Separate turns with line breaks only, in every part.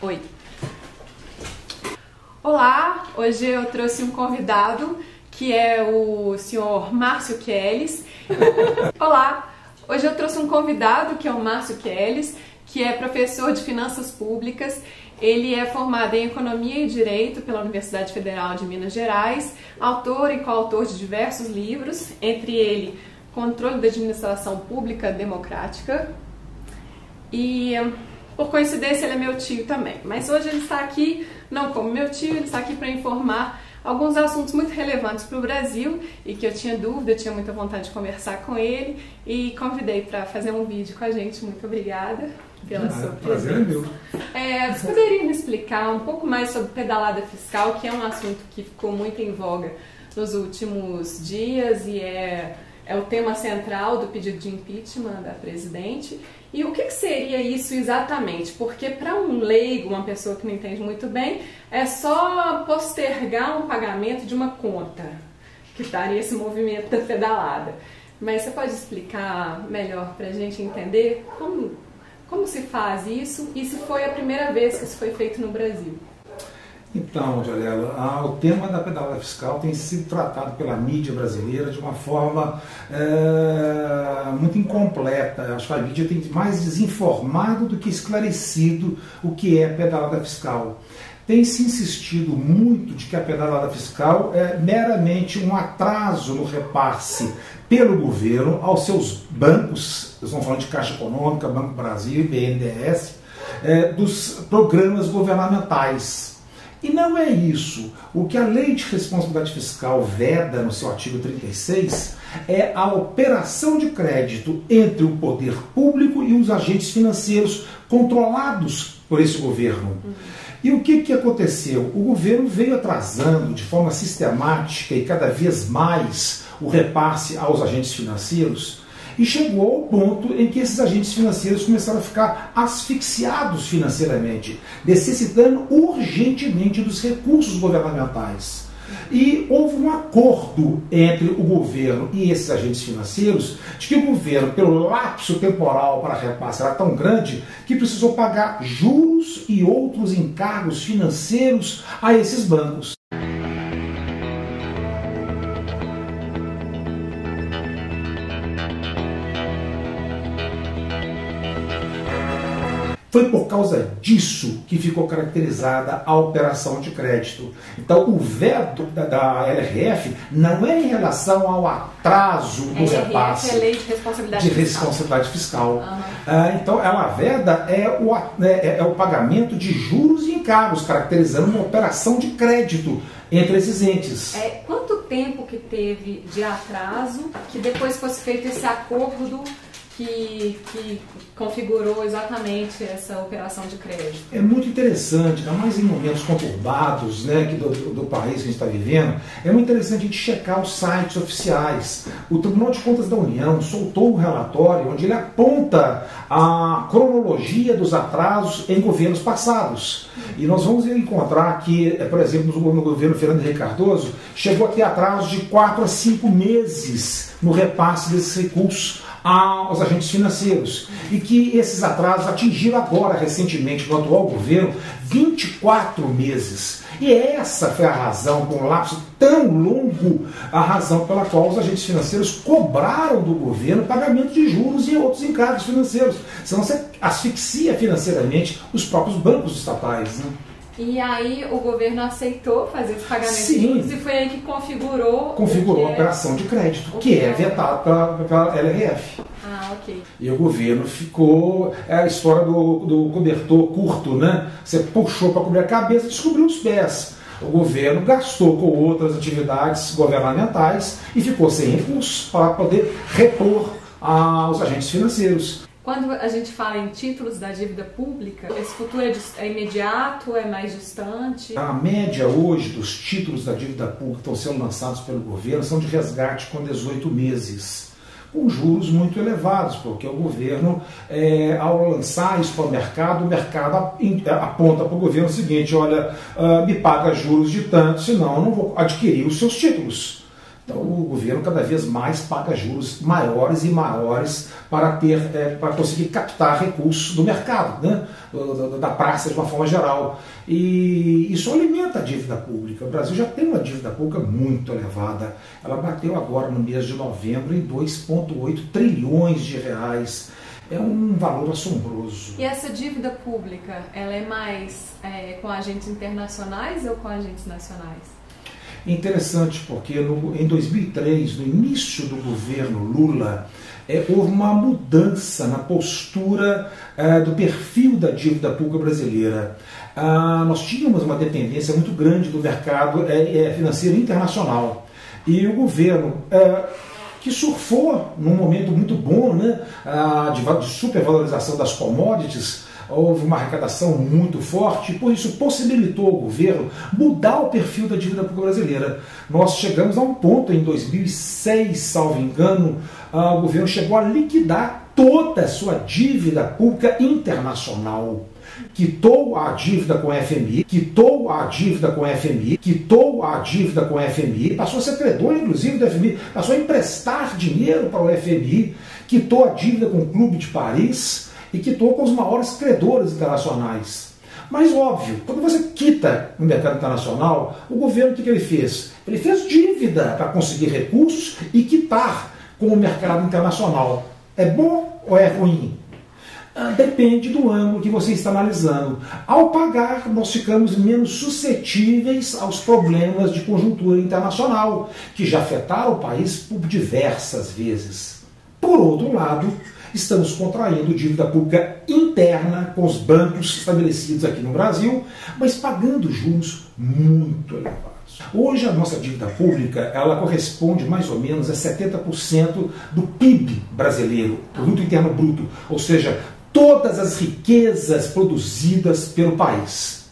Oi. Olá, hoje eu trouxe um convidado que é o senhor Márcio Quelles. Olá, hoje eu trouxe um convidado que é o Márcio Quelles, que é professor de Finanças Públicas. Ele é formado em Economia e Direito pela Universidade Federal de Minas Gerais, autor e coautor de diversos livros, entre ele Controle da Administração Pública Democrática e, por coincidência, ele é meu tio também. Mas hoje ele está aqui, não como meu tio, ele está aqui para informar alguns assuntos muito relevantes para o Brasil e que eu tinha dúvida, eu tinha muita vontade de conversar com ele e convidei para fazer um vídeo com a gente. Muito obrigada pela sua presença.
Prazer é meu.
Você poderia me explicar um pouco mais sobre pedalada fiscal, que é um assunto que ficou muito em voga nos últimos dias e é o tema central do pedido de impeachment da presidente. E o que seria isso exatamente? Porque para um leigo, uma pessoa que não entende muito bem, é só postergar um pagamento de uma conta, que estaria esse movimento da pedalada. Mas você pode explicar melhor para a gente entender como se faz isso e se foi a primeira vez que isso foi feito no Brasil?
Então, Diorella, o tema da pedalada fiscal tem sido tratado pela mídia brasileira de uma forma muito incompleta. Acho que a mídia tem mais desinformado do que esclarecido o que é pedalada fiscal. Tem se insistido muito de que a pedalada fiscal é meramente um atraso no repasse pelo governo aos seus bancos, nós estamos falando de Caixa Econômica, Banco Brasil e BNDES, dos programas governamentais. E não é isso. O que a Lei de Responsabilidade Fiscal veda no seu artigo 36 é a operação de crédito entre o poder público e os agentes financeiros controlados por esse governo. E o que aconteceu? O governo veio atrasando de forma sistemática e cada vez mais o repasse aos agentes financeiros e chegou ao ponto em que esses agentes financeiros começaram a ficar asfixiados financeiramente, necessitando urgentemente dos recursos governamentais. E houve um acordo entre o governo e esses agentes financeiros de que o governo, pelo lapso temporal para repasse, era tão grande que precisou pagar juros e outros encargos financeiros a esses bancos. Foi por causa disso que ficou caracterizada a operação de crédito. Então, o veto da LRF não é em relação ao atraso do repasse.
É Lei de Responsabilidade Fiscal.
Então, ela veda o pagamento de juros e encargos, caracterizando uma operação de crédito entre esses entes.
Quanto tempo que teve de atraso que depois fosse feito esse acordo que configurou exatamente essa operação de crédito?
É muito interessante, ainda mais em momentos conturbados, né, do país que a gente está vivendo, é muito interessante a gente checar os sites oficiais. O Tribunal de Contas da União soltou um relatório onde ele aponta a cronologia dos atrasos em governos passados. E nós vamos encontrar que, por exemplo, no governo Fernando Henrique Cardoso, chegou a ter atrasos de 4 a 5 meses no repasse desses recursos aos agentes financeiros, e que esses atrasos atingiram agora, recentemente, no atual governo, 24 meses. E essa foi a razão, com um lapso tão longo, a razão pela qual os agentes financeiros cobraram do governo pagamento de juros e outros encargos financeiros. Senão você asfixia financeiramente os próprios bancos estatais, né?
E aí o governo aceitou fazer esse pagamento de juros e foi aí que configurou
a operação de crédito, que é vetado pela LRF.
Ok.
E o governo ficou... É a história do cobertor curto, né? Você puxou para cobrir a cabeça e descobriu os pés. O governo gastou com outras atividades governamentais e ficou sem recursos para poder repor aos agentes financeiros.
Quando a gente fala em títulos da dívida pública, esse futuro é imediato, é mais distante?
A média hoje dos títulos da dívida pública que estão sendo lançados pelo governo são de resgate com 18 meses, com juros muito elevados, porque o governo, ao lançar isso para o mercado aponta para o governo o seguinte: olha, me paga juros de tanto, senão eu não vou adquirir os seus títulos. Então o governo cada vez mais paga juros maiores e maiores para conseguir captar recursos do mercado, né? Da praça de uma forma geral. E isso alimenta a dívida pública. O Brasil já tem uma dívida pública muito elevada. Ela bateu agora no mês de novembro em 2,8 trilhões de reais. É um valor assombroso.
E essa dívida pública, ela é mais com agentes internacionais ou com agentes nacionais?
Interessante, porque em 2003, no início do governo Lula, houve uma mudança na postura do perfil da dívida pública brasileira. Nós tínhamos uma dependência muito grande do mercado financeiro internacional. E o governo, que surfou num momento muito bom, né, de supervalorização das commodities, houve uma arrecadação muito forte, por isso possibilitou ao governo mudar o perfil da dívida pública brasileira. Nós chegamos a um ponto em 2006, salvo engano, o governo chegou a liquidar toda a sua dívida pública internacional. Quitou a dívida com o FMI, passou a ser credor, inclusive, do FMI, passou a emprestar dinheiro para o FMI, quitou a dívida com o Clube de Paris, e quitou com os maiores credores internacionais. Mas, óbvio, quando você quita no mercado internacional, o governo, o que ele fez? Ele fez dívida para conseguir recursos e quitar com o mercado internacional. É bom ou é ruim? Depende do ângulo que você está analisando. Ao pagar, nós ficamos menos suscetíveis aos problemas de conjuntura internacional, que já afetaram o país por diversas vezes. Por outro lado, estamos contraindo dívida pública interna com os bancos estabelecidos aqui no Brasil, mas pagando juros muito elevados. Hoje a nossa dívida pública ela corresponde mais ou menos a 70% do PIB brasileiro, Produto Interno Bruto, ou seja, todas as riquezas produzidas pelo país.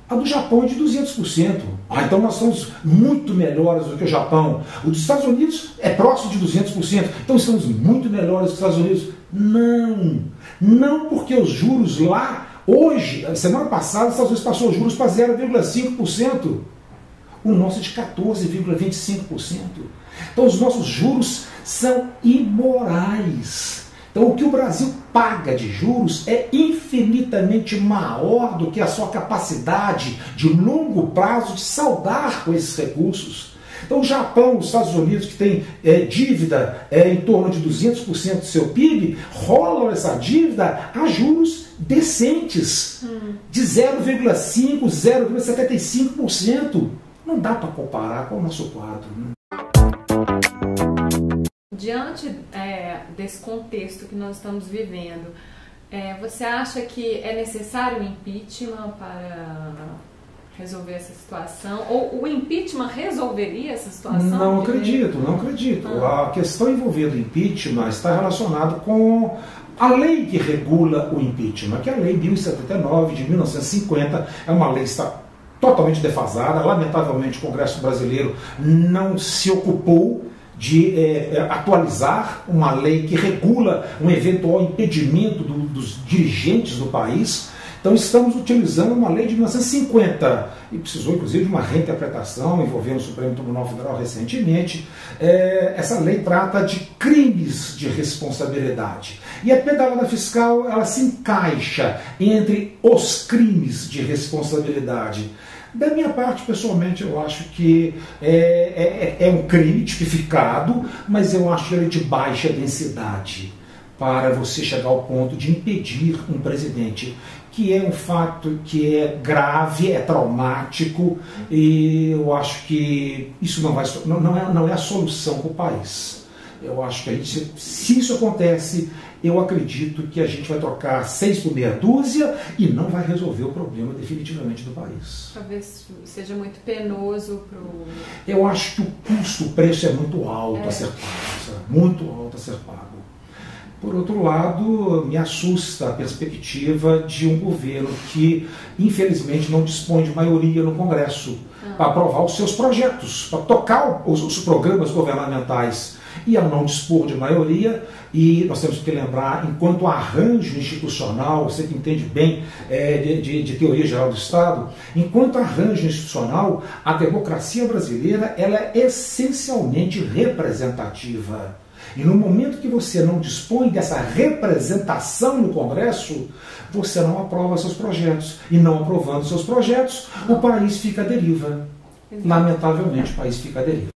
A do Japão é de 200%. Então nós somos muito melhores do que o Japão. O dos Estados Unidos é próximo de 200%. Então estamos muito melhores do que os Estados Unidos. Não porque os juros lá, hoje, semana passada, os Estados Unidos passou os juros para 0,5%. O nosso é de 14,25%. Então os nossos juros são imorais. Então o que o Brasil paga de juros é infinitamente maior do que a sua capacidade de longo prazo de saldar com esses recursos. Então o Japão, os Estados Unidos, que tem dívida em torno de 200% do seu PIB, rolam essa dívida a juros decentes, de 0,5%, 0,75%. Não dá para comparar com o nosso quadro, né?
Diante desse contexto que nós estamos vivendo, você acha que é necessário o impeachment para resolver essa situação? Ou o impeachment resolveria essa situação?
Não acredito. A questão envolvendo o impeachment está relacionada com a lei que regula o impeachment, que é a Lei 1079 de 1950, é uma lei que está totalmente defasada. Lamentavelmente o Congresso brasileiro não se ocupou de atualizar uma lei que regula um eventual impedimento dos dirigentes do país. Então estamos utilizando uma lei de 1950 e precisou inclusive de uma reinterpretação envolvendo o Supremo Tribunal Federal recentemente. Essa lei trata de crimes de responsabilidade. E a pedalada fiscal ela se encaixa entre os crimes de responsabilidade. Da minha parte, pessoalmente, eu acho que é um crime tipificado, mas eu acho ele de baixa densidade para você chegar ao ponto de impedir um presidente, que é um fato que é grave, é traumático, e eu acho que isso não é a solução para o país. Eu acho que se isso acontece, eu acredito que a gente vai trocar 6 por meia dúzia e não vai resolver o problema definitivamente do país.
Talvez seja muito penoso para o...
Eu acho que o preço é muito alto a ser pago, sabe? Muito alto a ser pago. Por outro lado, me assusta a perspectiva de um governo que, infelizmente, não dispõe de maioria no Congresso para aprovar os seus projetos, para tocar os programas governamentais. e ao não dispor de maioria, e nós temos que lembrar, enquanto arranjo institucional, você que entende bem de teoria geral do Estado, enquanto arranjo institucional, a democracia brasileira ela é essencialmente representativa. E no momento que você não dispõe dessa representação no Congresso, você não aprova seus projetos. E não aprovando seus projetos, o país fica à deriva. Lamentavelmente, o país fica à deriva.